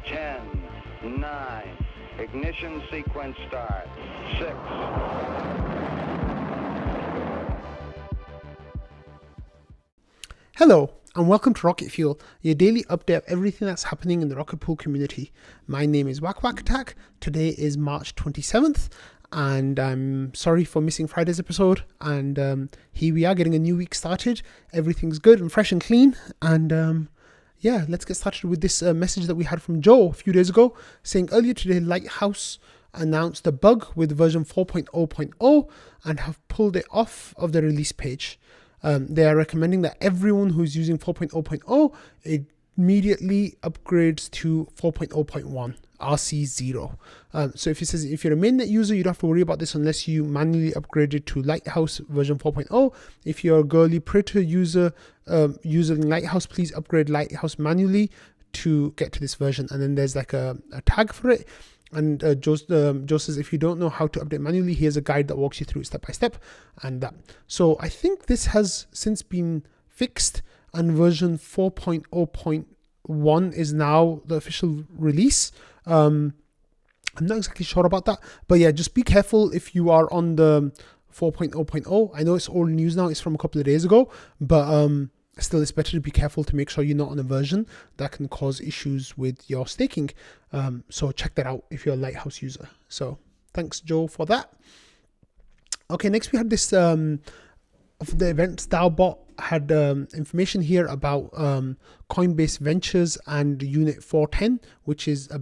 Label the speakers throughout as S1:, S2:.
S1: 10, 9, ignition sequence start, 6.
S2: Hello, and welcome to Rocket Fuel, your daily update of everything that's happening in the Rocket Pool community. My name is Whack Attack. Today is March 27th, and I'm sorry for missing Friday's episode. And here we are getting a new week started. Everything's good and fresh and clean. And yeah, let's get started with this message that we had from Joe a few days ago, saying earlier today, Lighthouse announced a bug with version 4.0.0 and have pulled it off of the release page. They are recommending that everyone who's using 4.0.0 immediately upgrades to 4.0.1 RC0. So if you're a mainnet user, you don't have to worry about this unless you manually upgraded to Lighthouse version 4.0. If you're a girly Predator user using Lighthouse, please upgrade Lighthouse manually to get to this version. And then there's like a tag for it. And Joe says, if you don't know how to update manually, here's a guide that walks you through it step by step. And that. So I think this has since been fixed, and version 4.0.1 is now the official release. I'm not exactly sure about that, but yeah, just be careful if you are on the 4.0.0. I know it's old news now, it's from a couple of days ago, but still, it's better to be careful to make sure you're not on a version that can cause issues with your staking. So check that out if you're a Lighthouse user. So thanks, Joe, for that. Okay, next we had this of the events DAO bot had information here about Coinbase Ventures and Unit 410, which is a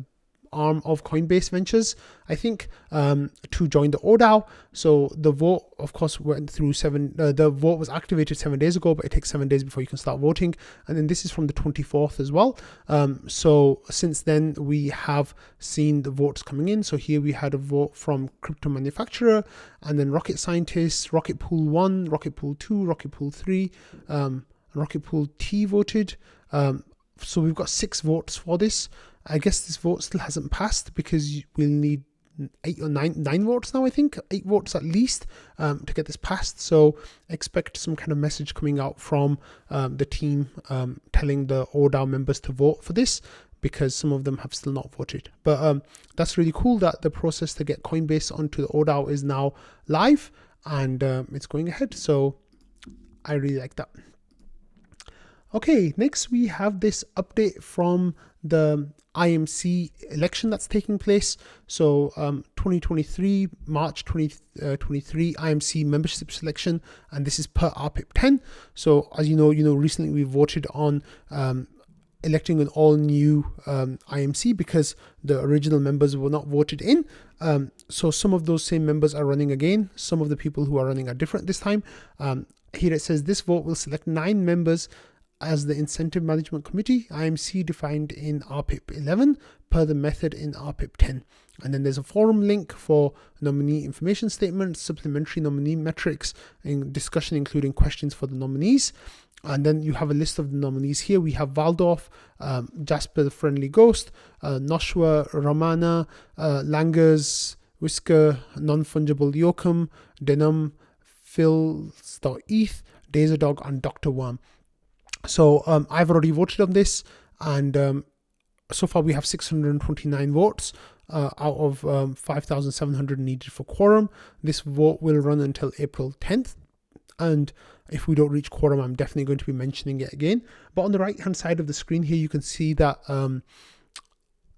S2: arm of Coinbase Ventures, I think, to join the oDAO. So the vote, of course, went through the vote was activated 7 days ago, but it takes 7 days before you can start voting. And then this is from the 24th as well. So since then, we have seen the votes coming in. So here we had a vote from Crypto Manufacturer, and then Rocket Scientists, Rocket Pool 1, Rocket Pool 2, Rocket Pool 3, Rocket Pool T voted. So we've got 6 votes for this. I guess this vote still hasn't passed because we'll need 8 or 9 votes now, I think. 8 votes at least to get this passed. So expect some kind of message coming out from the team telling the oDAO members to vote for this, because some of them have still not voted. But that's really cool that the process to get Coinbase onto the oDAO is now live, and it's going ahead. So I really like that. Okay, next we have this update from the IMC election that's taking place. So 2023, March 2023 IMC membership selection, and this is per RP 10. So as you know, recently we voted on electing an all new IMC because the original members were not voted in. So some of those same members are running again. Some of the people who are running are different this time. Here it says this vote will select 9 members as the Incentive Management Committee, IMC defined in RP 11 per the method in RP 10. And then there's a forum link for nominee information statements, supplementary nominee metrics, and discussion including questions for the nominees. And then you have a list of the nominees here. We have Valdorf, Jasper the Friendly Ghost, Noshua, Ramana, Langers, Whisker, Non-Fungible Yoakum, Denum, Phils.eth, Dazerdog, and Dr. Worm. So I've already voted on this, and so far we have 629 votes out of 5,700 needed for quorum. This vote will run until April 10th, and if we don't reach quorum, I'm definitely going to be mentioning it again. But on the right hand side of the screen here, you can see that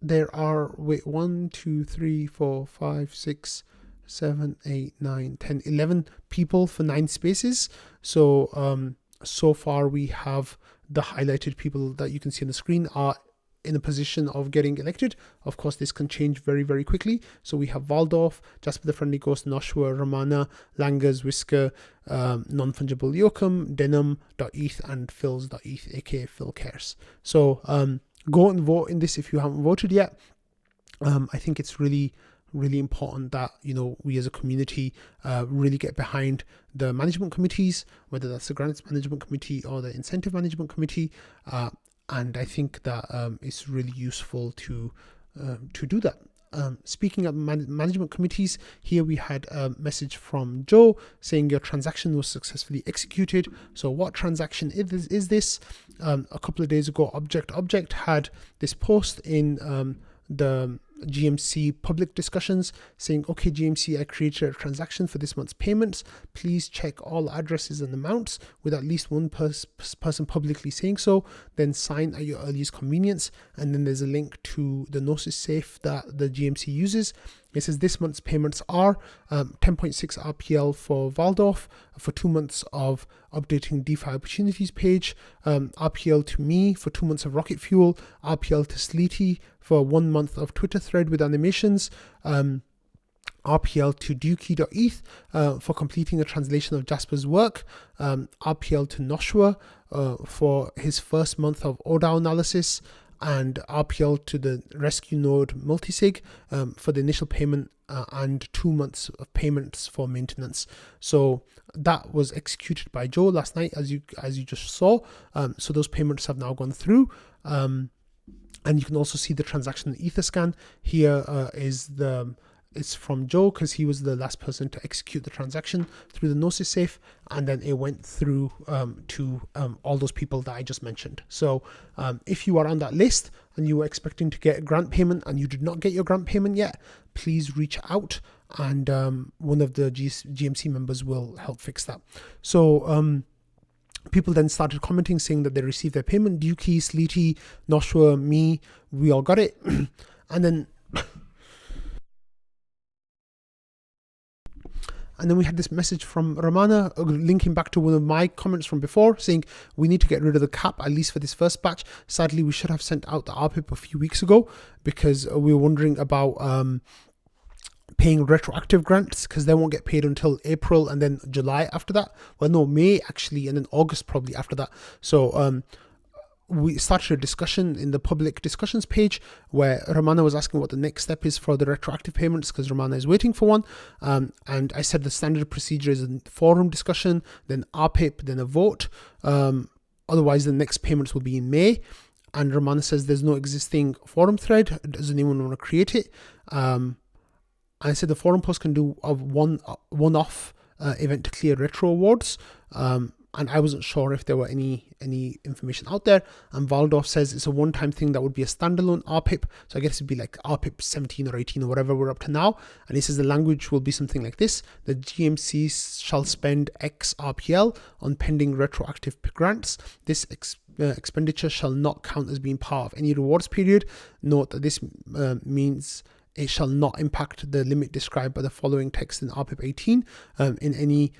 S2: there are 1, 2, 3, 4, 5, 6, 7, 8, 9, 10, 11 people for 9 spaces. So so far we have the highlighted people that you can see on the screen are in a position of getting elected. Of course, this can change very, very quickly. So we have Valdorf, Jasper the Friendly Ghost, Noshua, Ramana, Langers, Whisker, Non-Fungible Yoakum, Denum.eth, and Phils.eth, aka Phil Cares. So go and vote in this if you haven't voted yet. I think it's really important that we as a community really get behind the management committees, whether that's the grants management committee or the incentive management committee, and I think that it's really useful to do that. Speaking of management committees, here we had a message from Joe saying your transaction was successfully executed. So what transaction is this? A couple of days ago, Object had this post in the GMC public discussions saying, okay, GMC, I created a transaction for this month's payments. Please check all addresses and amounts with at least one person publicly saying so. Then sign at your earliest convenience. And then there's a link to the Gnosis safe that the GMC uses. It says this month's payments are 10.6 RPL for Waldorf for 2 months of updating DeFi opportunities page, RPL to me for 2 months of Rocket Fuel, RPL to Sleety for 1 month of Twitter thread with animations, RPL to Dukey.eth for completing the translation of Jasper's work, RPL to Noshua for his first month of oDAO analysis, and RPL to the rescue node multisig for the initial payment and 2 months of payments for maintenance. So that was executed by Joe last night, as you just saw. So those payments have now gone through. And you can also see the transaction in Etherscan. Here it's from Joe because he was the last person to execute the transaction through the Gnosis safe, and then it went through to all those people that I just mentioned. So if you are on that list and you were expecting to get a grant payment and you did not get your grant payment yet, please reach out and one of the GMC members will help fix that. So people then started commenting saying that they received their payment. Dukey, Sleety, Noshua, me, we all got it. And then we had this message from Ramana linking back to one of my comments from before saying we need to get rid of the cap, at least for this first batch. Sadly, we should have sent out the RPIP a few weeks ago because we were wondering about paying retroactive grants because they won't get paid until April and then July after that. Well, no, May actually, and then August probably after that. So we started a discussion in the public discussions page where Ramana was asking what the next step is for the retroactive payments because Ramana is waiting for one. And I said the standard procedure is a forum discussion, then RPIP, then a vote. Otherwise, the next payments will be in May. And Ramana says there's no existing forum thread. Does anyone want to create it? I said the forum post can do a one-off event to clear retro awards. And I wasn't sure if there were any information out there. And Waldorf says it's a one-time thing that would be a standalone RPIP. So I guess it'd be like RPIP 17 or 18 or whatever we're up to now. And he says the language will be something like this. The GMC shall spend X RPL on pending retroactive grants. This expenditure shall not count as being part of any rewards period. Note that this means it shall not impact the limit described by the following text in RPIP 18. In any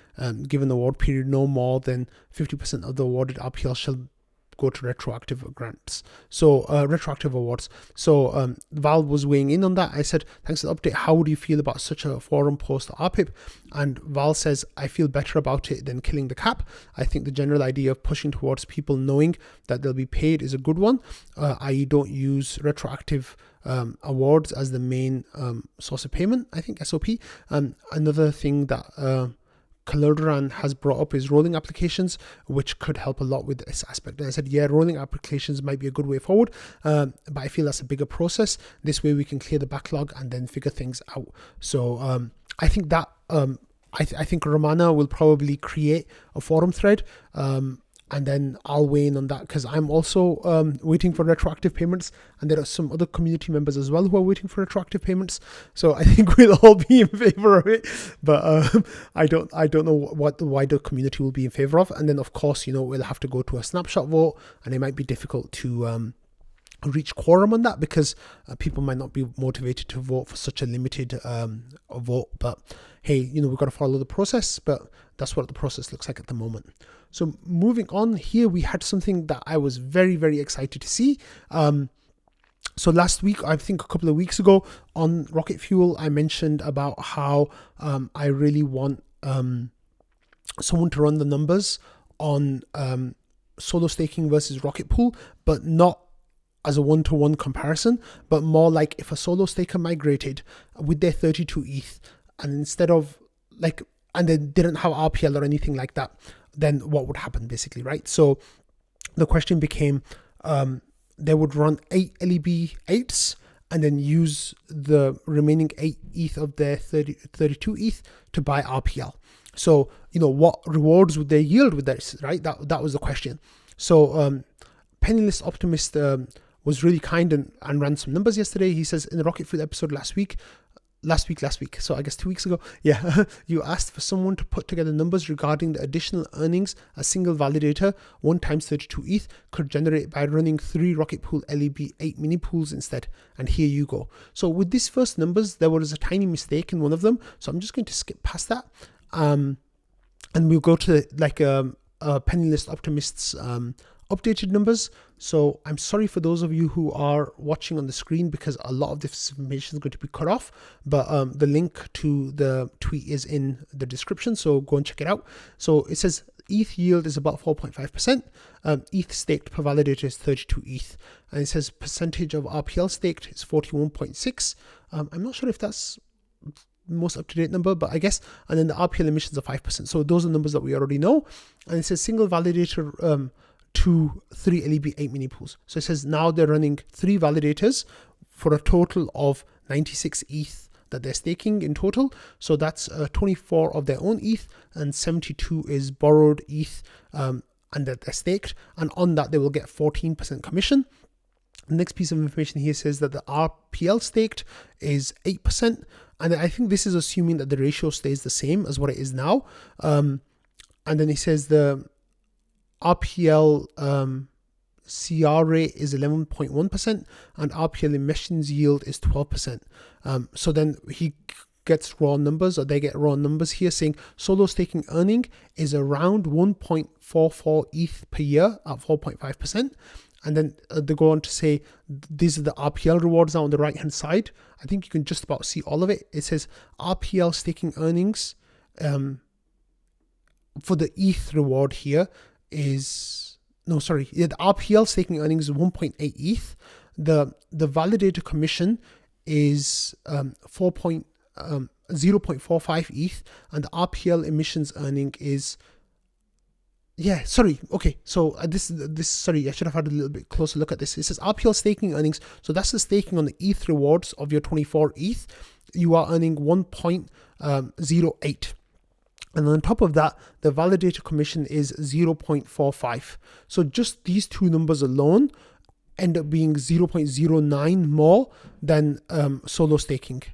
S2: given award period, no more than 50% of the awarded RPL shall go to retroactive grants. So retroactive awards. So Val was weighing in on that. I said, thanks for the update. How do you feel about such a forum post RPIP? And Val says, I feel better about it than killing the cap. I think the general idea of pushing towards people knowing that they'll be paid is a good one. I don't use retroactive awards as the main source of payment, I think, SOP. Another thing that Kalurdan has brought up is rolling applications, which could help a lot with this aspect. And I said, yeah, rolling applications might be a good way forward, but I feel that's a bigger process. This way we can clear the backlog and then figure things out. So I think that I think Ramana will probably create a forum thread, and then I'll weigh in on that because I'm also waiting for retroactive payments, and there are some other community members as well who are waiting for retroactive payments. So I think we'll all be in favor of it, but I don't know what the wider community will be in favor of. And then of course, we'll have to go to a snapshot vote, and it might be difficult to reach quorum on that because people might not be motivated to vote for such a limited vote. But hey, we've got to follow the process, but that's what the process looks like at the moment. So moving on, here we had something that I was very, very excited to see. So last week, I think a couple of weeks ago on Rocket Fuel, I mentioned about how I really want someone to run the numbers on solo staking versus Rocket Pool, but not as a one-to-one comparison, but more like if a solo staker migrated with their 32 ETH and instead of and they didn't have RPL or anything like that, then what would happen basically, right? So the question became, they would run 8 LEB8s and then use the remaining 8 ETH of their 32 ETH to buy RPL. So, what rewards would they yield with this, right? That was the question. So Penniless Optimist was really kind and ran some numbers yesterday. He says in the Rocket Fuel episode last week, so I guess 2 weeks ago, you asked for someone to put together numbers regarding the additional earnings a single validator 1 times 32 ETH could generate by running 3 Rocket Pool LEB8 mini pools instead. And here you go. So with these first numbers, there was a tiny mistake in one of them. So I'm just going to skip past that. And we'll go to Penniless Optimist's updated numbers. So I'm sorry for those of you who are watching on the screen because a lot of this information is going to be cut off, but the link to the tweet is in the description, so go and check it out. So it says ETH yield is about 4.5%, ETH staked per validator is 32 ETH, and it says percentage of RPL staked is 41.6. I'm not sure if that's most up-to-date number, but I guess, and then the RPL emissions are 5%. So those are numbers that we already know. And it says single validator to 3 LEB8 mini pools. So it says now they're running 3 validators for a total of 96 ETH that they're staking in total. So that's 24 of their own ETH and 72 is borrowed ETH and that they're staked. And on that, they will get 14% commission. The next piece of information here says that the RPL staked is 8%. And I think this is assuming that the ratio stays the same as what it is now. And then he says the RPL CR rate is 11.1% and RPL emissions yield is 12%. So then he gets raw numbers, or they get raw numbers here saying solo staking earning is around 1.44 ETH per year at 4.5%. And then they go on to say these are the RPL rewards now on the right hand side. I think you can just about see all of it. It says RPL staking earnings for the ETH reward here is the RPL staking earnings is 1.8 ETH. The validator commission is 0.45 ETH, and the RPL emissions earning is I should have had a little bit closer look at this. It says RPL staking earnings, so that's the staking on the ETH rewards of your 24 ETH. You are earning 1.08. And on top of that, the validator commission is 0.45. So just these two numbers alone end up being 0.09 more than solo staking.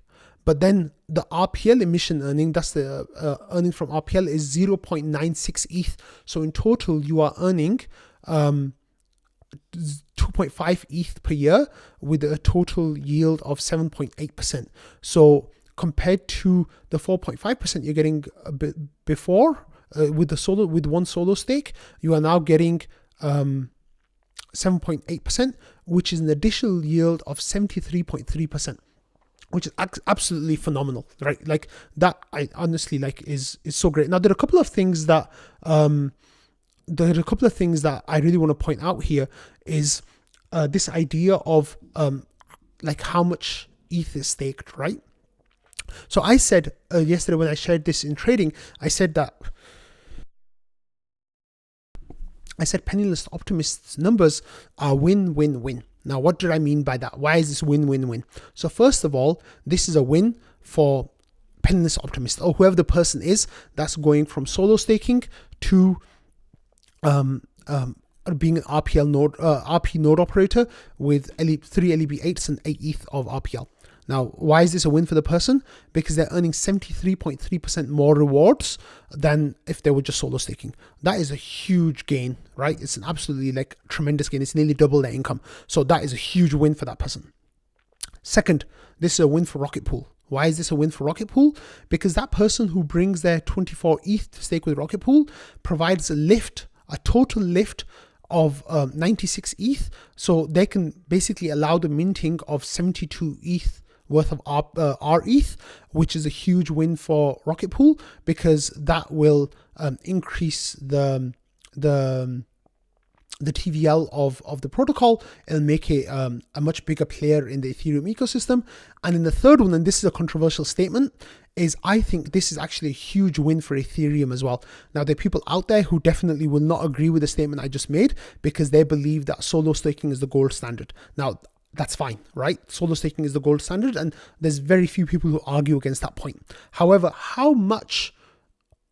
S2: But then the RPL emission earning, that's the earning from RPL, is 0.96 ETH. So in total, you are earning 2.5 ETH per year with a total yield of 7.8%. So compared to the 4.5% you're getting a bit before with one solo stake, you are now getting 7.8%, which is an additional yield of 73.3%. Which is absolutely phenomenal, right? Like that, I honestly is so great. Now there are a couple of things that I really want to point out here is this idea of how much ETH is staked, right? So I said yesterday when I shared this in trading, I said Penniless Optimist's numbers are win-win-win. Now, what did I mean by that? Why is this win-win-win? So first of all, this is a win for Penniless Optimist, or whoever the person is that's going from solo staking to being an RP node operator with 3 LEB8s and 8 ETH of RPL. Now, why is this a win for the person? Because they're earning 73.3% more rewards than if they were just solo staking. That is a huge gain, right? It's an absolutely tremendous gain. It's nearly double their income. So that is a huge win for that person. Second, this is a win for Rocket Pool. Why is this a win for Rocket Pool? Because that person who brings their 24 ETH to stake with Rocket Pool provides a total lift of 96 ETH. So they can basically allow the minting of 72 ETH worth of rETH, which is a huge win for Rocket Pool because that will increase the TVL of the protocol and make it a much bigger player in the Ethereum ecosystem. And then the third one, and this is a controversial statement, is I think this is actually a huge win for Ethereum as well. Now, there are people out there who definitely will not agree with the statement I just made because they believe that solo staking is the gold standard. Now, that's fine, right? Solo staking is the gold standard, and there's very few people who argue against that point. However, how much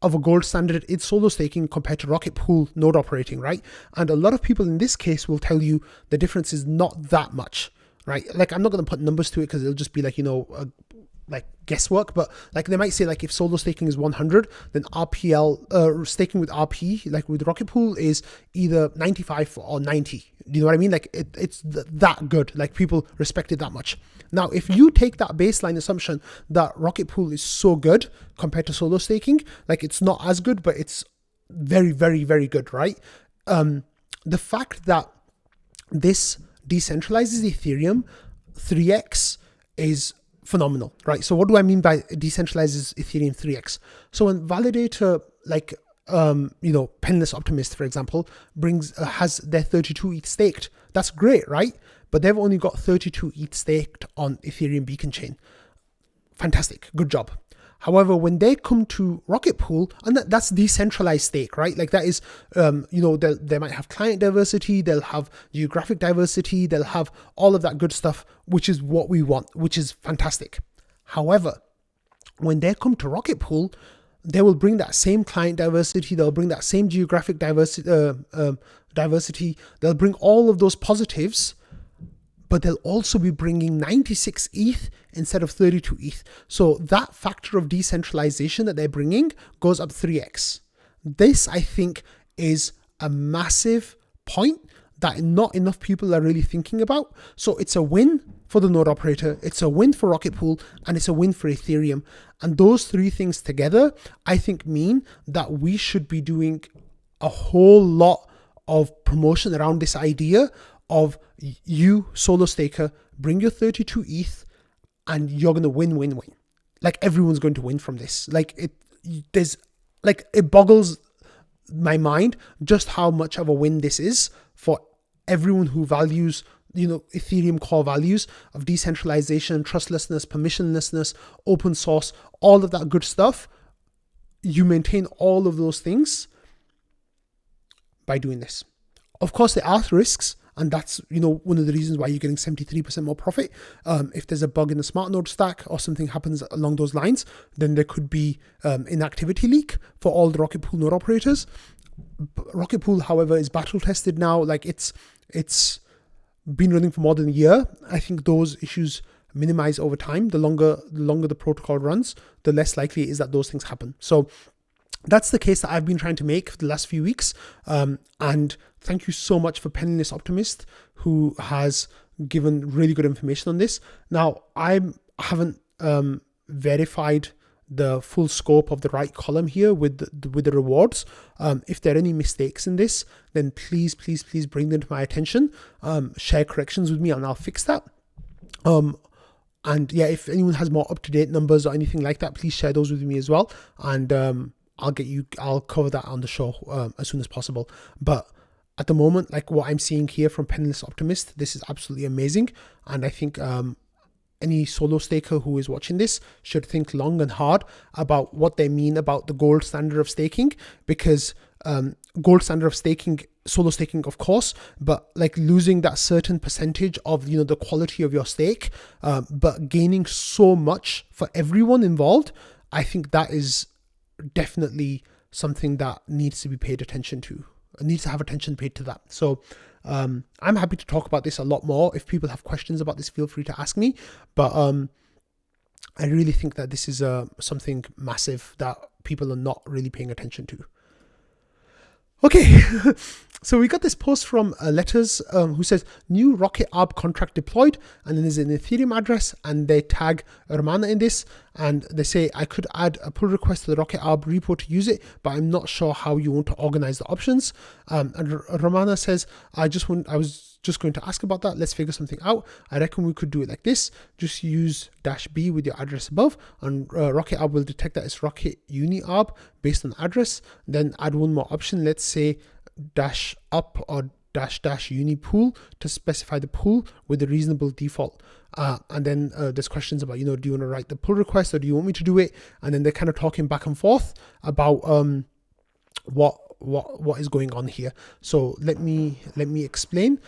S2: of a gold standard is solo staking compared to Rocket Pool node operating, right? And a lot of people in this case will tell you the difference is not that much, right? Like, I'm not going to put numbers to it because it'll just be like, like guesswork, but like they might say like if solo staking is 100, then RPL staking with RP, like with Rocket Pool, is either 95 or 90. Do you know what I mean? Like it's that good. Like people respect it that much. Now, if you take that baseline assumption that Rocket Pool is so good compared to solo staking, like it's not as good, but it's very, very, very good, right? The fact that this decentralizes Ethereum 3x is phenomenal, right? So what do I mean by decentralizes Ethereum 3x? So when validator like Penniless Optimist, for example, has their 32 ETH staked, that's great, right? But they've only got 32 ETH staked on Ethereum Beacon Chain. Fantastic, good job. However, when they come to Rocket Pool, and that's decentralized stake, right? Like that is, they might have client diversity, they'll have geographic diversity, they'll have all of that good stuff, which is what we want, which is fantastic. However, when they come to Rocket Pool, they will bring that same client diversity, they'll bring that same geographic diversity, they'll bring all of those positives, but they'll also be bringing 96 ETH instead of 32 ETH. So that factor of decentralization that they're bringing goes up 3x. This, I think, is a massive point that not enough people are really thinking about. So it's a win for the node operator, it's a win for Rocket Pool, and it's a win for Ethereum. And those three things together, I think, mean that we should be doing a whole lot of promotion around this idea of you, solo staker, bring your 32 ETH and you're going to win. Like everyone's going to win from this. Like it boggles my mind just how much of a win this is for everyone who values, Ethereum core values of decentralization, trustlessness, permissionlessness, open source, all of that good stuff. You maintain all of those things by doing this. Of course, there are risks. And that's, one of the reasons why you're getting 73% more profit. If there's a bug in the smart node stack or something happens along those lines, then there could be inactivity leak for all the Rocket Pool node operators. Rocket Pool, however, is battle tested now. Like it's been running for more than a year. I think those issues minimize over time. The longer the protocol runs, the less likely it is that those things happen. So that's the case that I've been trying to make for the last few weeks. And thank you so much for Penniless Optimist, who has given really good information on this. Now, I haven't verified the full scope of the right column here with the rewards. If there are any mistakes in this, then please bring them to my attention. Share corrections with me and I'll fix that. And yeah, if anyone has more up-to-date numbers or anything like that, please share those with me as well. And I'll cover that on the show as soon as possible. But at the moment, like what I'm seeing here from Penniless Optimist, this is absolutely amazing. And I think any solo staker who is watching this should think long and hard about what they mean about the gold standard of staking, because gold standard of staking, solo staking, of course, but like losing that certain percentage of, the quality of your stake, but gaining so much for everyone involved. I think that is definitely something that needs to be paid attention to. Needs to have attention paid to that. So I'm happy to talk about this a lot more. If people have questions about this, feel free to ask me. But I really think that this is something massive that people are not really paying attention to. Okay, so we got this post from Letters who says new Rocket Arb contract deployed, and then there's an Ethereum address and they tag Ramana in this, and they say I could add a pull request to the Rocket Arb repo to use it, but I'm not sure how you want to organize the options. And Ramana says I was just going to ask about that. Let's figure something out. I reckon we could do it like this. Just use -b with your address above, and Rocket Arb will detect that it's Rocket Uni Arb based on the address. Then add one more option. Let's say -up or -uni pool to specify the pool with a reasonable default. And then there's questions about, do you want to write the pull request or do you want me to do it? And then they're kind of talking back and forth about what is going on here. So let me explain.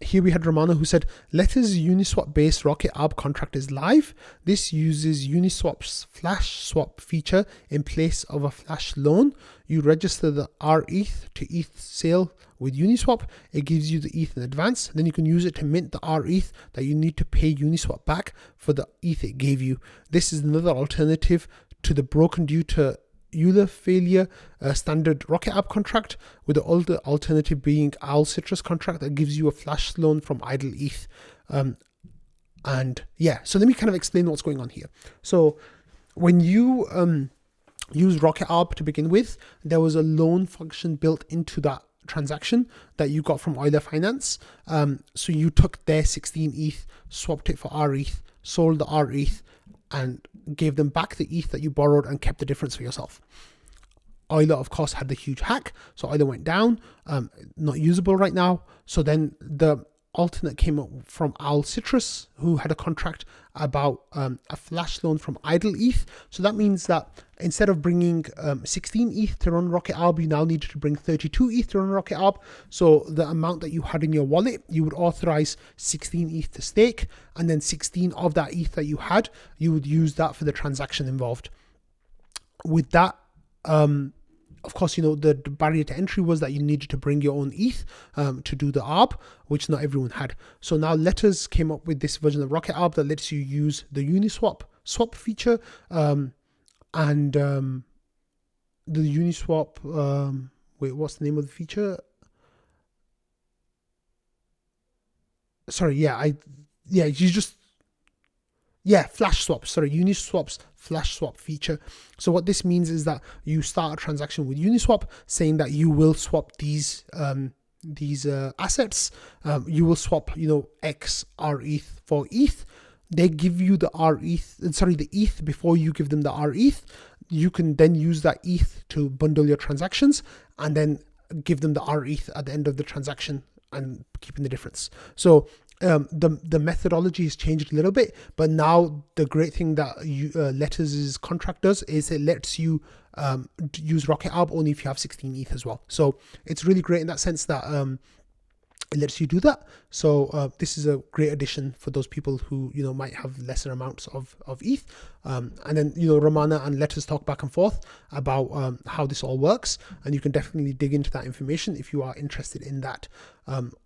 S2: here we had Ramana who said, Ledger's Uniswap based Rocket Arb contract is live. This uses Uniswap's flash swap feature in place of a flash loan. You register the rETH to ETH sale with Uniswap. It gives you the ETH in advance. Then you can use it to mint the rETH that you need to pay Uniswap back for the ETH it gave you. This is another alternative to the broken due to Euler failure standard Rocket Arb contract, with the older alternative being Owl Citrus contract that gives you a flash loan from idle ETH. And yeah, so let me kind of explain what's going on here. So when you use Rocket Arb to begin with, there was a loan function built into that transaction that you got from Euler Finance. So you took their 16 ETH, swapped it for rETH, sold the rETH, and gave them back the ETH that you borrowed and kept the difference for yourself. Euler, of course, had the huge hack, so Euler went down, not usable right now. So then the alternate came up from Owl Citrus, who had a contract about a flash loan from idle ETH. So that means that instead of bringing 16 ETH to run Rocket Arb, you now needed to bring 32 ETH to run Rocket Arb. So the amount that you had in your wallet, you would authorize 16 ETH to stake, and then 16 of that ETH that you had, you would use that for the transaction involved. With that, of course, you know, the barrier to entry was that you needed to bring your own ETH to do the ARB, which not everyone had. So now Letters came up with this version of Rocket Arb that lets you use the Uniswap swap feature, and the Uniswap, wait, what's the name of the feature? Sorry, flash swap. Sorry, Uniswap's flash swap feature. So what this means is that you start a transaction with Uniswap saying that you will swap these assets. You will swap, you know, X rETH for ETH. They give you the the ETH before you give them the rETH. You can then use that ETH to bundle your transactions and then give them the rETH at the end of the transaction and keeping the difference. So the methodology has changed a little bit, but now the great thing that Letters' contract does is it lets you use Rocket Arb only if you have 16 ETH as well. So it's really great in that sense that it lets you do that. So this is a great addition for those people who, you know, might have lesser amounts of ETH. And then, you know, Ramana and Letters talk back and forth about how this all works, and you can definitely dig into that information if you are interested in that.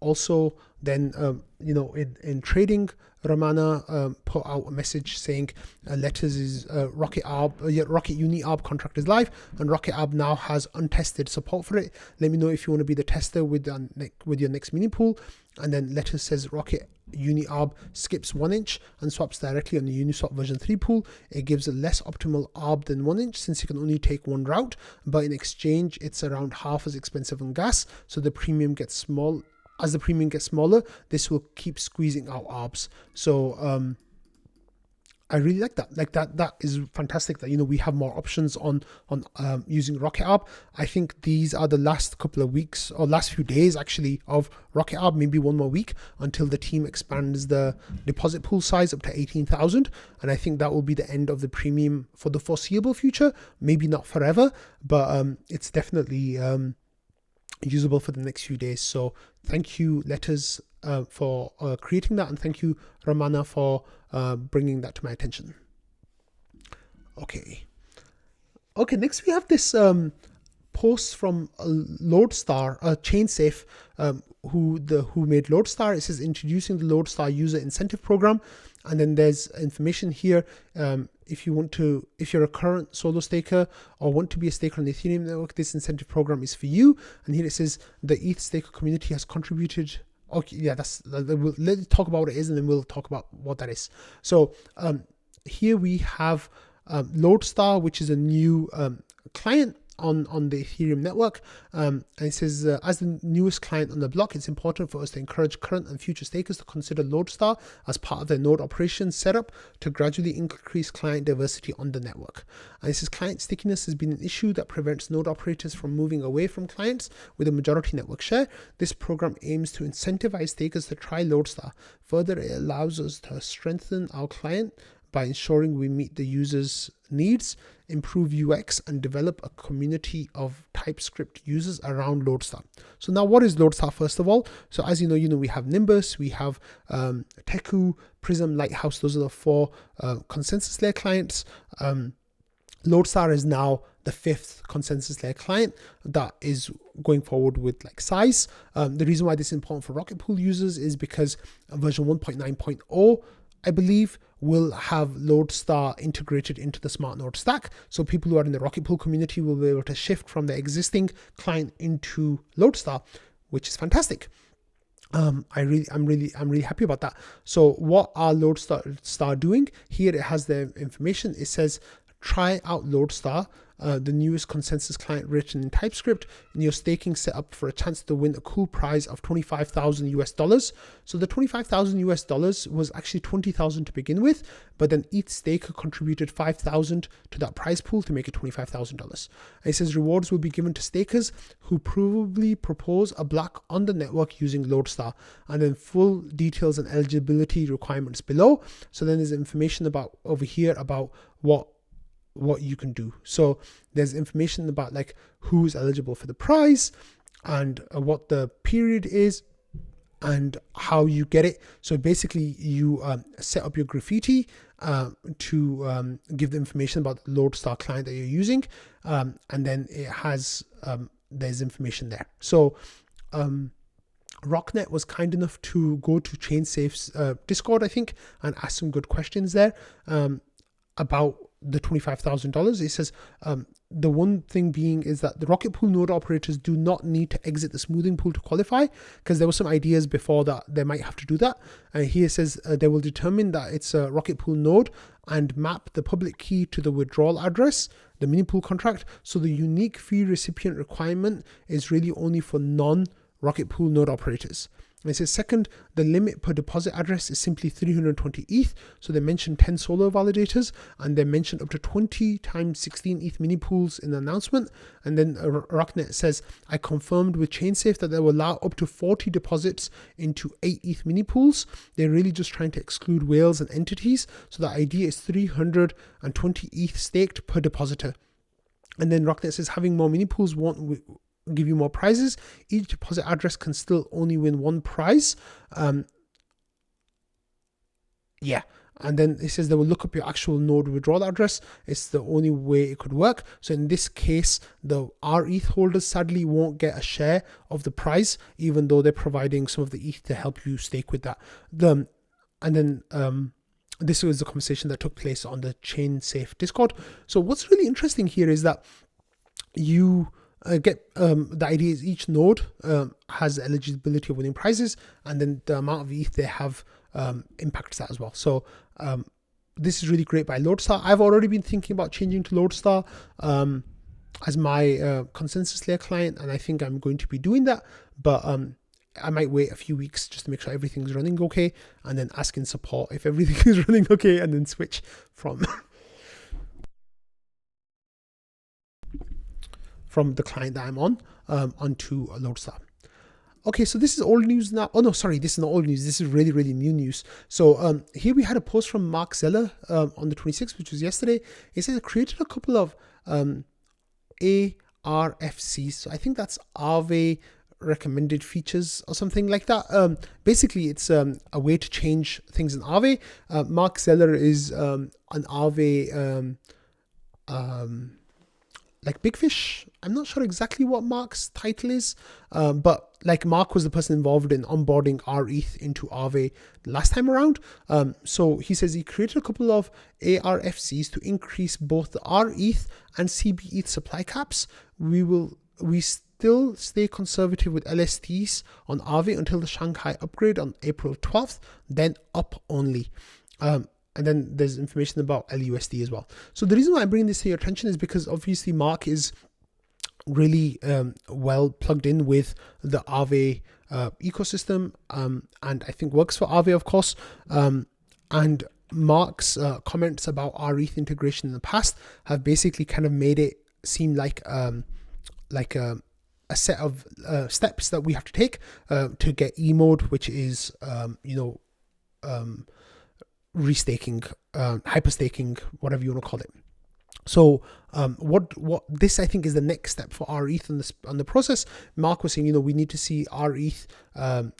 S2: Also, then, you know, in trading, Ramana put out a message saying Letters is Rocket Uni Arb contract is live, and Rocket Arb now has untested support for it. Let me know if you want to be the tester with your next mini pool. And then Letters says Rocket Uni Arb skips 1 inch and swaps directly on the Uniswap version 3 pool. It gives a less optimal Arb than 1 inch since you can only take one route, but in exchange it's around half as expensive on gas, so the premium gets small. As the premium gets smaller, this will keep squeezing out ARBs. So I really like that. That is fantastic that, you know, we have more options on using Rocket Arb. I think these are the last couple of weeks or last few days actually of Rocket Arb, maybe one more week until the team expands the deposit pool size up to 18,000. And I think that will be the end of the premium for the foreseeable future. Maybe not forever, but it's definitely usable for the next few days. So thank you, Letters, for creating that, and thank you, Ramana, for bringing that to my attention. Okay, next we have this post from Loadstar, ChainSafe, who made Loadstar. It says introducing the Loadstar user incentive program, and then there's information here. If you're a current solo staker or want to be a staker on the Ethereum network, this incentive program is for you. And here it says the ETH staker community has contributed. Okay, yeah, let's talk about what it is, and then we'll talk about what that is. So here we have Loadstar, which is a new client on the Ethereum network, and it says as the newest client on the block, it's important for us to encourage current and future stakers to consider Loadstar as part of their node operations setup to gradually increase client diversity on the network. And it says client stickiness has been an issue that prevents node operators from moving away from clients with a majority network share. This program aims to incentivize stakers to try Loadstar. Further, it allows us to strengthen our client by ensuring we meet the user's needs, improve UX, and develop a community of TypeScript users around Loadstar. So now what is Loadstar first of all? So as you know, we have Nimbus, we have Teku, Prism, Lighthouse. Those are the 4 consensus layer clients. Loadstar is now the 5th consensus layer client that is going forward with like size. The reason why this is important for Rocket Pool users is because version 1.9.0, I believe, will have Loadstar integrated into the smart node stack. So people who are in the Rocket Pool community will be able to shift from the existing client into Loadstar, which is fantastic. I'm really happy about that. So what are Loadstar doing? Here it has the information. It says try out Loadstar, the newest consensus client written in TypeScript, and your staking set up for a chance to win a cool prize of $25,000. So the $25,000 was actually $20,000 to begin with, but then each staker contributed $5,000 to that prize pool to make it $25,000. It says rewards will be given to stakers who provably propose a block on the network using Loadstar, and then full details and eligibility requirements below. So then there's information about over here about what you can do. So there's information about like who's eligible for the prize and what the period is and how you get it. So basically you set up your graffiti to give the information about the Loadstar client that you're using, and then it has there's information there. So Rocknet was kind enough to go to ChainSafe's Discord, I think, and ask some good questions there about the $25,000. It says the one thing being is that the Rocket Pool node operators do not need to exit the smoothing pool to qualify, because there were some ideas before that they might have to do that. Here it says they will determine that it's a Rocket Pool node and map the public key to the withdrawal address, the mini pool contract. So the unique fee recipient requirement is really only for non-Rocket Pool node operators. And it says second, the limit per deposit address is simply 320 ETH. So they mentioned 10 solo validators, and they mentioned up to 20 times 16 ETH mini pools in the announcement. And then Rocknet says, I confirmed with ChainSafe that they will allow up to 40 deposits into 8 ETH mini pools. They're really just trying to exclude whales and entities. So the idea is 320 ETH staked per depositor. And then Rocknet says having more mini pools won't give you more prizes. Each deposit address can still only win one prize. Yeah. And then it says they will look up your actual node withdrawal address. It's the only way it could work. So in this case, the rETH holders sadly won't get a share of the prize, even though they're providing some of the ETH to help you stake with that. This was the conversation that took place on the ChainSafe Discord. So what's really interesting here is that you get the idea is each node has eligibility of winning prizes, and then the amount of ETH they have impacts that as well. So this is really great by Loadstar. I've already been thinking about changing to Loadstar as my consensus layer client, and I think I'm going to be doing that, but I might wait a few weeks just to make sure everything's running okay, and then ask in support if everything is running okay, and then switch from the client that I'm on onto Loadstar. Okay, so this is old news now. Oh no, sorry, this is not old news. This is really, really new news. So here we had a post from Mark Zeller on the 26th, which was yesterday. He said he created a couple of ARFCs. So I think that's Aave recommended features or something like that. Basically, it's a way to change things in Aave. Mark Zeller is an Aave like big fish. I'm not sure exactly what Mark's title is, but like Mark was the person involved in onboarding rETH into Aave last time around. So he says he created a couple of ARFCs to increase both the rETH and CBETH supply caps. We still stay conservative with LSTs on Aave until the Shanghai upgrade on April 12th, then up only. And then there's information about LUSD as well. So the reason why I'm bringing this to your attention is because obviously Mark is really well plugged in with the Aave ecosystem, and I think works for Aave, of course. And Mark's comments about rETH integration in the past have basically kind of made it seem like a set of steps that we have to take to get E mode, which is restaking, hyperstaking, whatever you want to call it. So what this I think is the next step for rETH on the process. Mark was saying, you know, we need to see rETH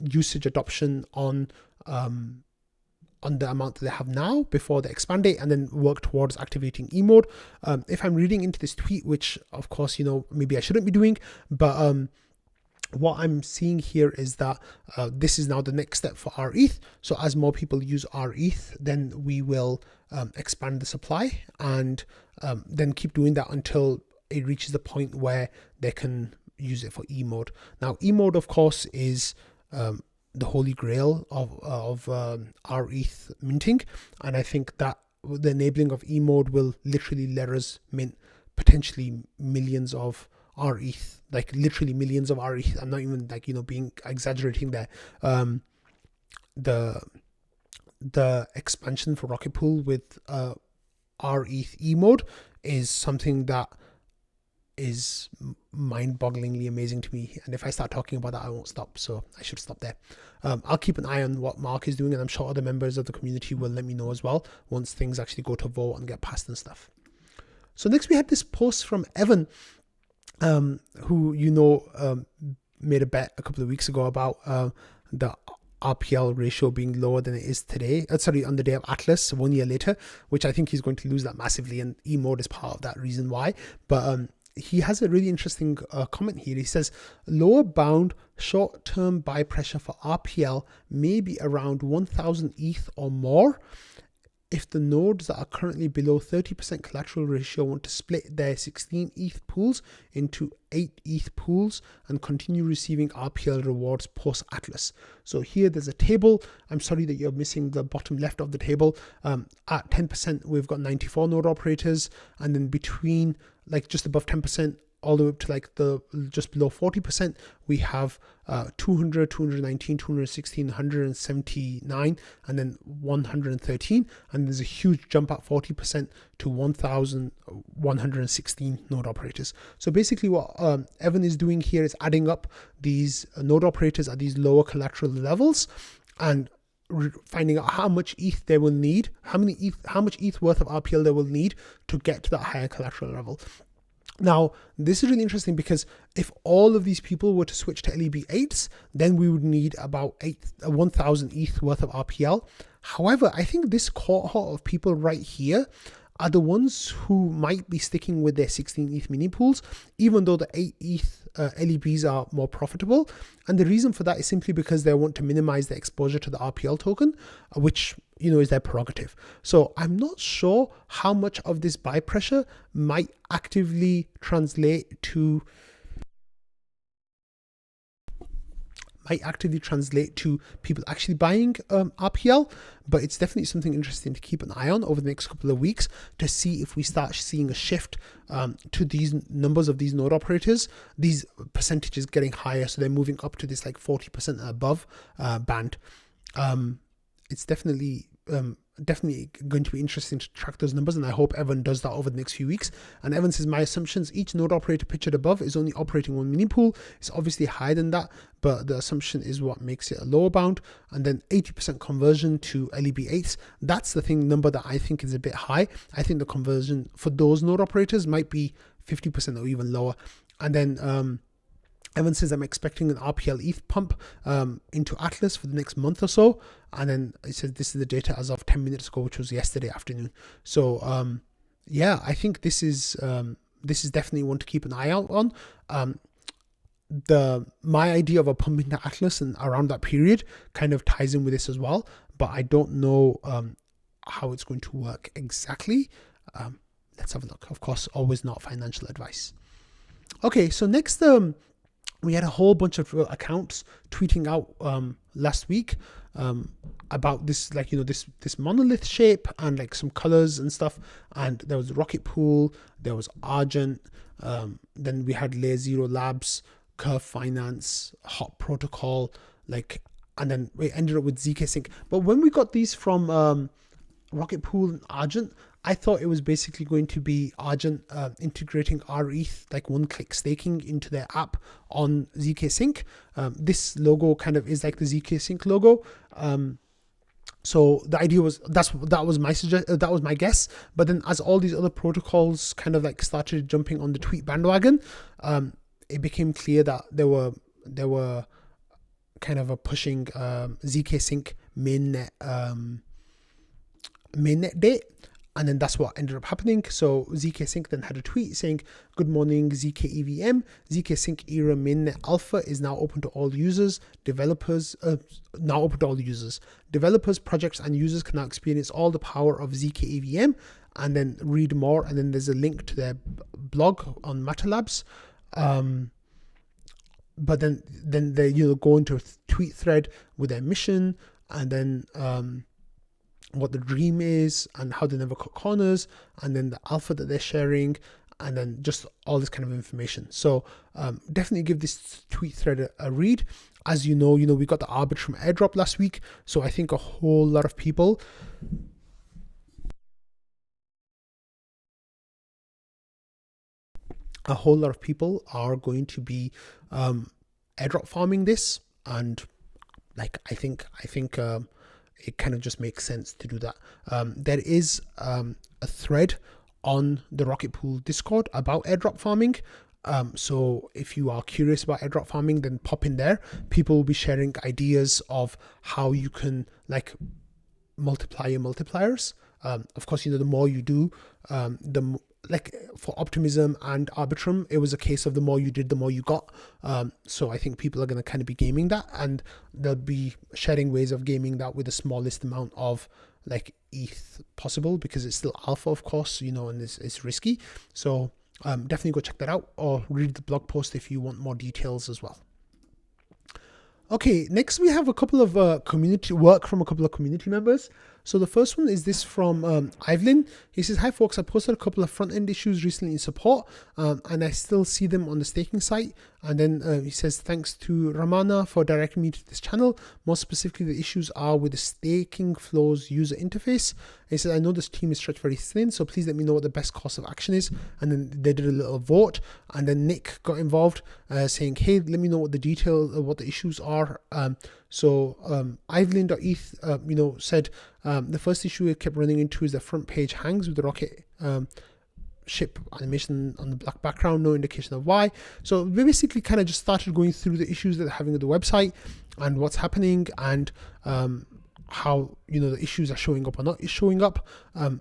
S2: usage adoption on the amount that they have now before they expand it, and then work towards activating eMode. If I'm reading into this tweet, which of course, you know, maybe I shouldn't be doing, but what I'm seeing here is that this is now the next step for rETH. So as more people use rETH, then we will expand the supply, and then keep doing that until it reaches the point where they can use it for eMode. Now, eMode, of course, is the holy grail of rETH minting, and I think that the enabling of eMode will literally let us mint potentially millions of rETH, like literally millions of rETH. I'm not even like, you know, being exaggerating there. The expansion for Rocket Pool with rETH eMode is something that is mind-bogglingly amazing to me, and if I start talking about that, I won't stop, so I should stop there. I'll keep an eye on what Mark is doing, and I'm sure other members of the community will let me know as well once things actually go to vote and get passed and stuff. So next we had this post from Evan, who, you know, made a bet a couple of weeks ago about the RPL ratio being lower than it is today, on the day of Atlas 1 year later, which I think he's going to lose that massively, and eMode is part of that reason why. But he has a really interesting comment here. He says lower bound short-term buy pressure for RPL may be around 1000 ETH or more. If the nodes that are currently below 30% collateral ratio want to split their 16 ETH pools into 8 ETH pools and continue receiving RPL rewards post-Atlas. So here there's a table. I'm sorry that you're missing the bottom left of the table. At 10%, we've got 94 node operators, and then between like just above 10%, all the way up to like the just below 40%, we have 200, 219, 216, 179, and then 113. And there's a huge jump at 40% to 1,116 node operators. So basically what Evan is doing here is adding up these node operators at these lower collateral levels and finding out how much ETH they will need, how much ETH worth of RPL they will need to get to that higher collateral level. Now, this is really interesting because if all of these people were to switch to LEB8s, then we would need about 1,000 ETH worth of RPL. However, I think this cohort of people right here are the ones who might be sticking with their 16 ETH mini pools, even though the 8 ETH LEBs are more profitable. And the reason for that is simply because they want to minimize their exposure to the RPL token, which, you know, is their prerogative. So I'm not sure how much of this buy pressure might actively translate to people actually buying RPL, but it's definitely something interesting to keep an eye on over the next couple of weeks to see if we start seeing a shift to these numbers of these node operators, these percentages getting higher, so they're moving up to this like 40% above band. It's definitely going to be interesting to track those numbers, and I hope Evan does that over the next few weeks. And Evan says, my assumptions, each node operator pictured above is only operating one mini pool. It's obviously higher than that, but the assumption is what makes it a lower bound. And then 80% conversion to LEB8s. That's the number that I think is a bit high. I think the conversion for those node operators might be 50% or even lower. And then Evan says, I'm expecting an RPL ETH pump into Atlas for the next month or so. And then it says this is the data as of 10 minutes ago, which was yesterday afternoon. So yeah, I think this is definitely one to keep an eye out on. My idea of a pump into Atlas and around that period kind of ties in with this as well, but I don't know how it's going to work exactly. Let's have a look. Of course, always not financial advice. Okay, so next we had a whole bunch of accounts tweeting out last week about this, like, you know, this monolith shape and like some colors and stuff. And there was Rocket Pool, there was Argent, then we had Layer Zero Labs, Curve Finance, Hot Protocol, like, and then we ended up with ZK Sync. But when we got these from Rocket Pool and Argent, I thought it was basically going to be Argent integrating rETH, like one-click staking into their app on ZK Sync. This logo kind of is like the ZK Sync logo. So the idea was that was my guess. But then as all these other protocols kind of like started jumping on the tweet bandwagon, it became clear that they were kind of a pushing zk sync mainnet date. And then that's what ended up happening. So ZK Sync then had a tweet saying, "Good morning, ZK EVM. ZK Sync era mainnet alpha is now open to all users. Developers, projects, and users can now experience all the power of ZK EVM." And then read more. And then there's a link to their blog on Matter Labs. But then they go into a tweet thread with their mission, and then what the dream is and how they never cut corners, and then the alpha that they're sharing, and then just all this kind of information. So definitely give this tweet thread a read. As you know, we got the Arbitrum airdrop last week, so I think a whole lot of people are going to be airdrop farming this, and like I think it kind of just makes sense to do that. There is a thread on the Rocket Pool Discord about airdrop farming. So if you are curious about airdrop farming, then pop in there. People will be sharing ideas of how you can like multiply your multipliers. Of course, the more you do, like for Optimism and Arbitrum, it was a case of the more you did, the more you got. So I think people are going to kind of be gaming that, and they'll be sharing ways of gaming that with the smallest amount of like ETH possible, because it's still alpha, of course, and it's risky. So definitely go check that out, or read the blog post if you want more details as well. Okay, next we have a couple of community work from a couple of community members. So the first one is this from Ivelin. He says, "Hi folks, I posted a couple of front-end issues recently in support, and I still see them on the staking site." And then he says, "Thanks to Ramana for directing me to this channel. More specifically, the issues are with the staking flows user interface." And he says, "I know this team is stretched very thin, so please let me know what the best course of action is." And then they did a little vote, and then Nick got involved, saying, "Hey, let me know what the detail of what the issues are." So ivelin.eth said, "The first issue it kept running into is the front page hangs with the rocket ship animation on the black background, no indication of why." So we basically kind of just started going through the issues that they're having with the website and what's happening, and how the issues are showing up or not showing up.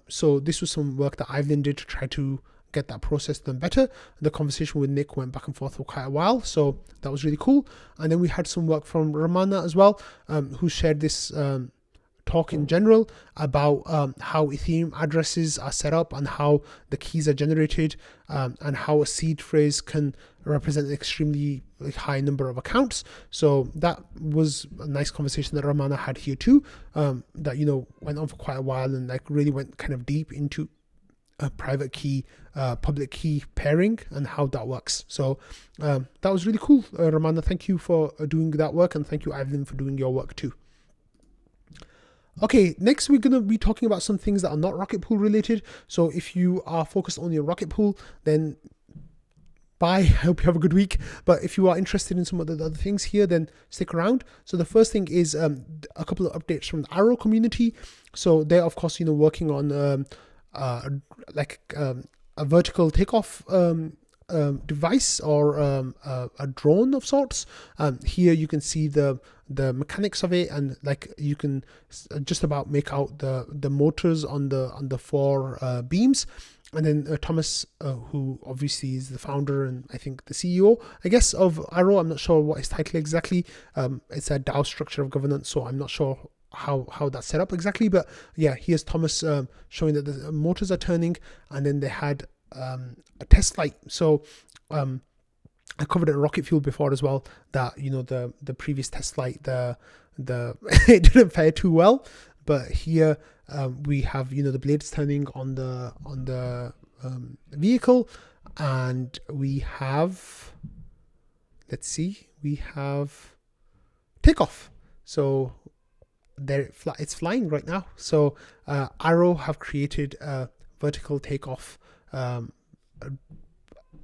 S2: So this was some work that Ivelin did to try to get that process done better. The conversation with Nick went back and forth for quite a while, so that was really cool. And then we had some work from Ramana as well, who shared this talk in general about how Ethereum addresses are set up and how the keys are generated, and how a seed phrase can represent an extremely high number of accounts. So that was a nice conversation that Ramana had here too, that went on for quite a while, and like really went kind of deep into a private key, public key pairing and how that works. So that was really cool. Ramana, thank you for doing that work, and thank you, Ivelin, for doing your work too. Okay, next we're going to be talking about some things that are not Rocket Pool related. So if you are focused on your Rocket Pool, then bye. I hope you have a good week. But if you are interested in some of the other things here, then stick around. So the first thing is a couple of updates from the Arrow community. So they're, of course, working on a vertical takeoff device, or a drone of sorts. Here you can see the mechanics of it, and like you can just about make out the motors on the four beams. And then Thomas, who obviously is the founder and I think the CEO, I guess, of Arrow. I'm not sure what his title exactly. It's a DAO structure of governance, so I'm not sure how that's set up exactly. But yeah, here's Thomas showing that the motors are turning, and then they had a test flight. So I covered it in Rocket Fuel before as well, that the previous test flight, the it didn't fare too well. But here we have the blades turning on the vehicle, and we have, let's see, we have takeoff. So there it's flying right now. So Arrow have created a vertical takeoff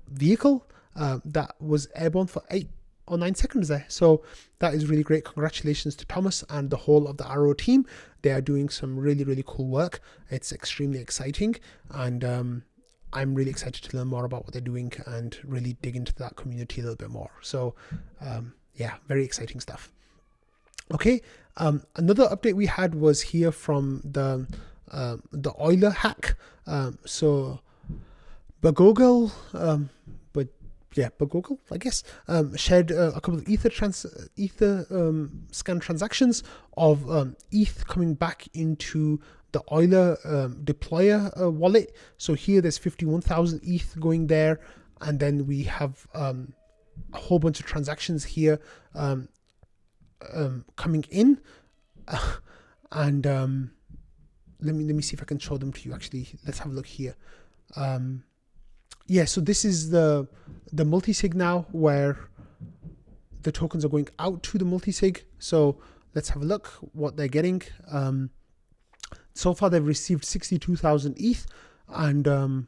S2: vehicle that was airborne for 8 9 seconds there. So that is really great. Congratulations to Thomas and the whole of the Arrow team. They are doing some really, really cool work. It's extremely exciting, and I'm really excited to learn more about what they're doing and really dig into that community a little bit more. So yeah, very exciting stuff. Okay, another update we had was here from the Euler hack. So Bagogel, Bagogel, I guess, shared a couple of Ether scan transactions of ETH coming back into the Euler deployer wallet. So here there's 51,000 ETH going there, and then we have a whole bunch of transactions here coming in, and let me see if I can show them to you. Actually, let's have a look here. Yeah, so this is the multisig now, where the tokens are going out to the multisig. So let's have a look what they're getting. So far they've received 62,000 ETH, and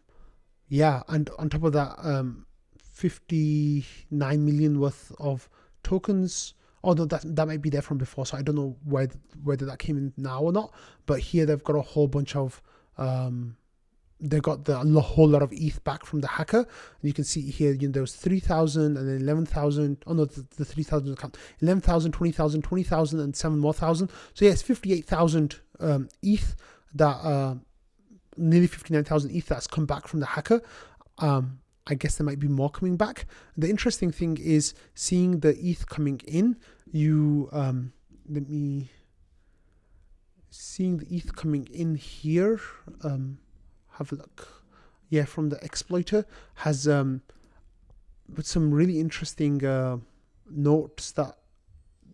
S2: yeah, and on top of that, 59 million worth of tokens. Although that might be there from before, so I don't know whether that came in now or not. But here they've got a whole bunch of they got a whole lot of ETH back from the hacker, and you can see here, you know, there was 3,000 and then 11,000. Oh no, the 3,000 account, 11,000, 20,000, 20,000, and 7 more thousand. So yeah, it's 58,000 ETH that nearly 59,000 ETH that's come back from the hacker. I guess there might be more coming back. The interesting thing is seeing the ETH coming in. Seeing the ETH coming in here. Have a look. Yeah, from the exploiter has with some really interesting notes that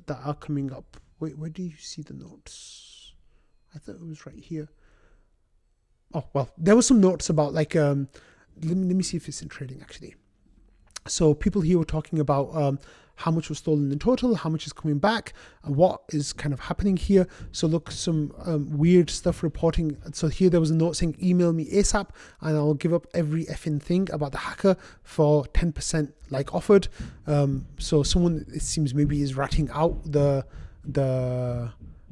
S2: are coming up. Wait, where do you see the notes? I thought it was right here. Oh well, there were some notes about like let me see if it's in trading actually. So people here were talking about how much was stolen in total, how much is coming back, and what is kind of happening here. So look, some weird stuff reporting. So here there was a note saying, email me ASAP and I'll give up every effing thing about the hacker for 10% like offered. So someone, it seems, maybe is ratting out the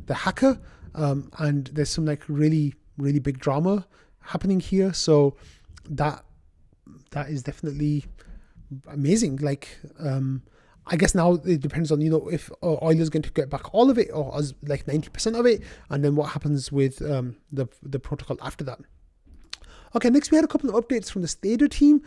S2: hacker, and there's some like really big drama happening here. So that is definitely amazing. Like I guess now it depends on, you know, if Euler is going to get back all of it or as like 90% of it, and then what happens with the protocol after that. Okay, next we had a couple of updates from the Stader team.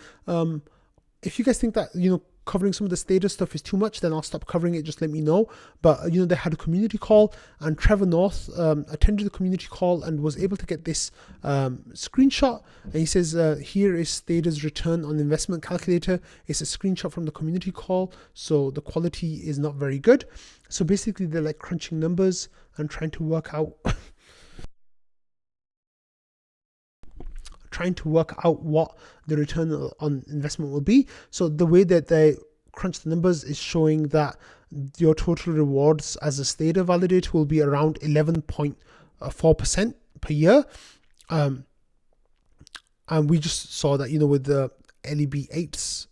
S2: If you guys think that, you know, covering some of the Stader stuff is too much, then I'll stop covering it. Just let me know. But you know, they had a community call, and Trevor North attended the community call and was able to get this screenshot. And he says, here is Stader's return on investment calculator. It's a screenshot from the community call, so the quality is not very good. So basically they're like crunching numbers and trying to work out what the return on investment will be. So the way that they crunch the numbers is showing that your total rewards as a Stader validator will be around 11.4% per year. And we just saw that, you know, with the LEB8s,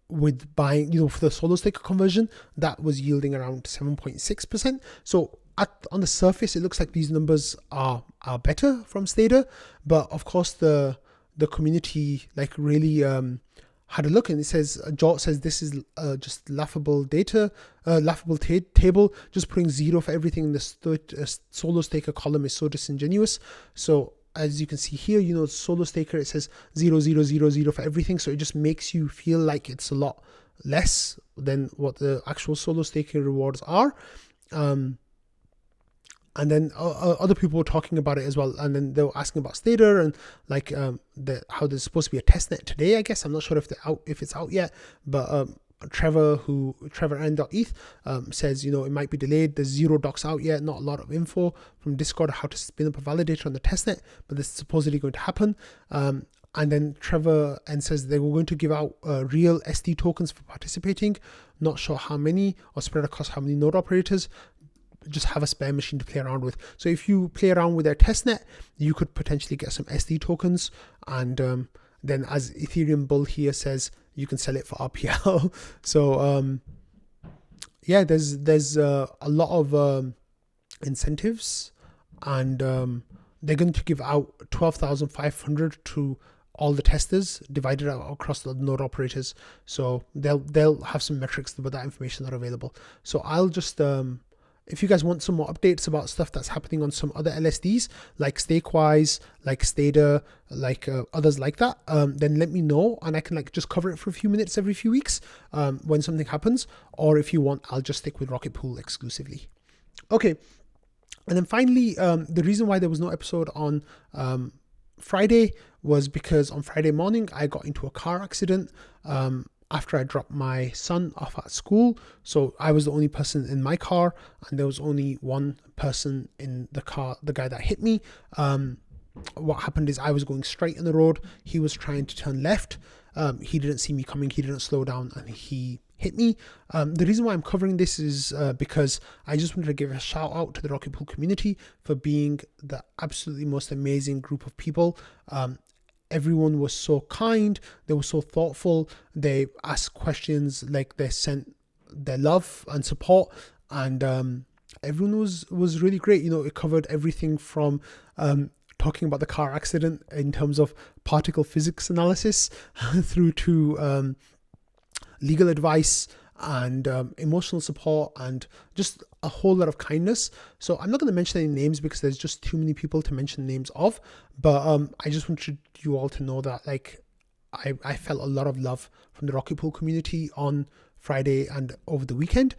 S2: with buying, you know, for the solo staker conversion, that was yielding around 7.6%. So on the surface, it looks like these numbers are better from Stader, but of course the community like really had a look, and it says, Jort says this is just laughable data, laughable table. Just putting 0 for everything in the solo staker column is so disingenuous. So as you can see here, you know, solo staker, it says 0, 0, 0, 0 for everything. So it just makes you feel like it's a lot less than what the actual solo staker rewards are. And then other people were talking about it as well, and then they were asking about Stader and like how there's supposed to be a testnet today. I guess I'm not sure if it's out yet, but Trevor n.eth says, you know, it might be delayed. There's 0 docs out yet, not a lot of info from Discord how to spin up a validator on the testnet, but this is supposedly going to happen. And then Trevor N says they were going to give out real SD tokens for participating. Not sure how many or spread across how many node operators. Just have a spare machine to play around with. So if you play around with their testnet, you could potentially get some SD tokens. And then as Ethereum Bull here says, you can sell it for RPL. So yeah, there's a lot of incentives, and they're going to give out 12,500 to all the testers, divided out across the node operators. So they'll have some metrics, but that information is not available. So I'll just if you guys want some more updates about stuff that's happening on some other LSDs, like Stakewise, like Stader, like others like that, then let me know, and I can like just cover it for a few minutes every few weeks when something happens. Or if you want, I'll just stick with Rocket Pool exclusively. Okay. And then finally, the reason why there was no episode on Friday was because on Friday morning, I got into a car accident after I dropped my son off at school. So I was the only person in my car, and there was only one person in the car, the guy that hit me. What happened is I was going straight in the road. He was trying to turn left. He didn't see me coming. He didn't slow down, and he hit me. The reason why I'm covering this is because I just wanted to give a shout out to the Rocket Pool community for being the absolutely most amazing group of people. Everyone was so kind. They were so thoughtful. They asked questions, like they sent their love and support, and everyone was really great. You know, it covered everything from talking about the car accident in terms of particle physics analysis through to legal advice and emotional support, and just a whole lot of kindness. So I'm not going to mention any names because there's just too many people to mention names of, but I just wanted you all to know that like I felt a lot of love from the Rocket Pool community on Friday and over the weekend.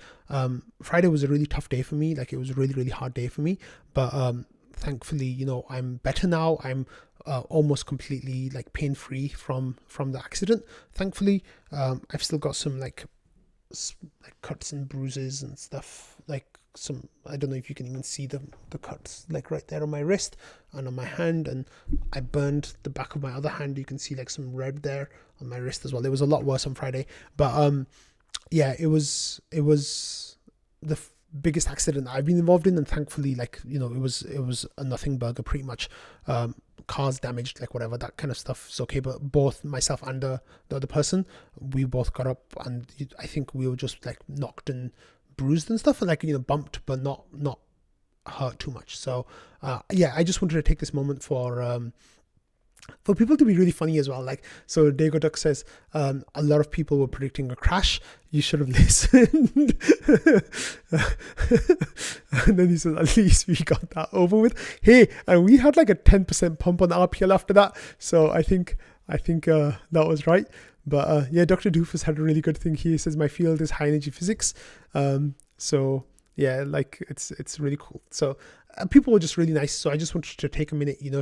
S2: Friday was a really tough day for me. Like, it was a really, really hard day for me, but thankfully, you know, I'm better now. I'm almost completely like pain-free from the accident. Thankfully, I've still got some like cuts and bruises and stuff, like some, I don't know if you can even see the cuts like right there on my wrist and on my hand, and I burned the back of my other hand. You can see like some red there on my wrist as well. It was a lot worse on Friday, but yeah, it was the biggest accident I've been involved in, and thankfully, like, you know, it was a nothing burger pretty much. Cars damaged, like whatever, that kind of stuff is okay, but both myself and the other person, we both got up, and I think we were just like knocked and bruised and stuff, and like, you know, bumped, but not hurt too much. So yeah, I just wanted to take this moment for people to be really funny as well. Like, so Dago Duck says, a lot of people were predicting a crash. You should have listened. And then he says, at least we got that over with. Hey, and we had like a 10% pump on RPL after that. So I think that was right. But yeah, Dr. Doofus had a really good thing here. He says, my field is high energy physics. So yeah, like it's really cool. So people were just really nice. So I just wanted to take a minute, you know,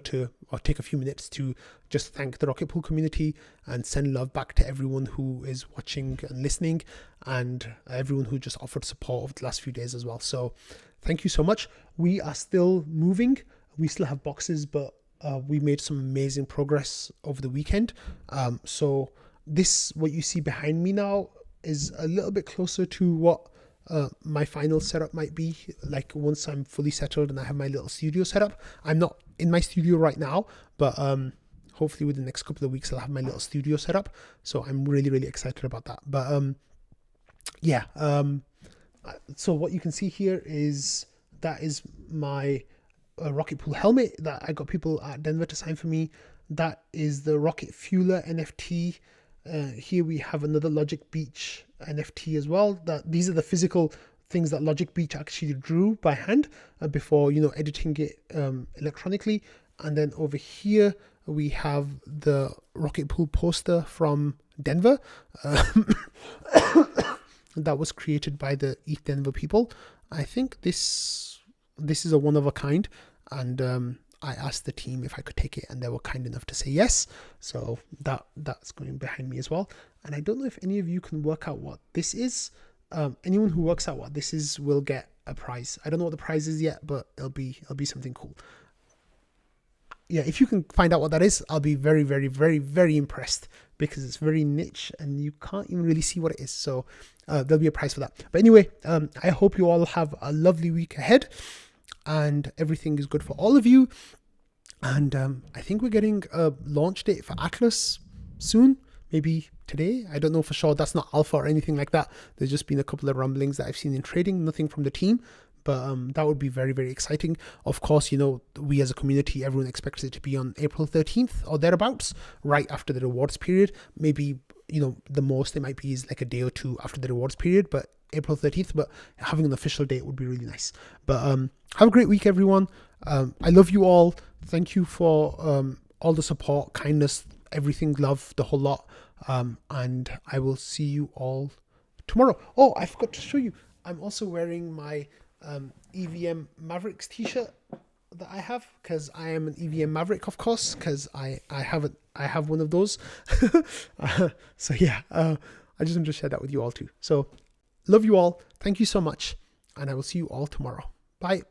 S2: or take a few minutes to just thank the Rocket Pool community and send love back to everyone who is watching and listening, and everyone who just offered support over the last few days as well. So thank you so much. We are still moving. We still have boxes, but we made some amazing progress over the weekend. So what you see behind me now is a little bit closer to what my final setup might be like once I'm fully settled and I have my little studio set up. I'm not in my studio right now, but hopefully within the next couple of weeks I'll have my little studio set up. So I'm really, really excited about that. But yeah, so what you can see here is that is my Rocket Pool helmet that I got people at Denver to sign for me. That is the Rocket Fueler NFT. Here we have another Logic Beach NFT as well. These are the physical things that Logic Beach actually drew by hand before, you know, editing it electronically. And then over here we have the Rocket Pool poster from Denver that was created by the ETH Denver people. I think this is a one of a kind, and I asked the team if I could take it, and they were kind enough to say yes. So that's going behind me as well. And I don't know if any of you can work out what this is. Anyone who works out what this is will get a prize. I don't know what the prize is yet, but it'll be something cool. Yeah, if you can find out what that is, I'll be very, very, very, very impressed, because it's very niche and you can't even really see what it is. So there'll be a prize for that. But anyway, I hope you all have a lovely week ahead, and everything is good for all of you. And I think we're getting a launch date for Atlas soon, maybe today. I don't know for sure. That's not alpha or anything like that. There's just been a couple of rumblings that I've seen in trading, nothing from the team. But that would be very, very exciting. Of course, you know, we as a community, everyone expects it to be on April 13th or thereabouts, right after the rewards period. Maybe, you know, the most it might be is like a day or two after the rewards period, but April 13th. But having an official date would be really nice. But have a great week, everyone. I love you all. Thank you for all the support, kindness, everything, love, the whole lot. And I will see you all tomorrow. Oh, I forgot to show you. I'm also wearing my EVM Mavericks t-shirt that I have, because I am an EVM Maverick, of course, because I have one of those. So yeah, I just want to share that with you all too. So love you all. Thank you so much. And I will see you all tomorrow. Bye.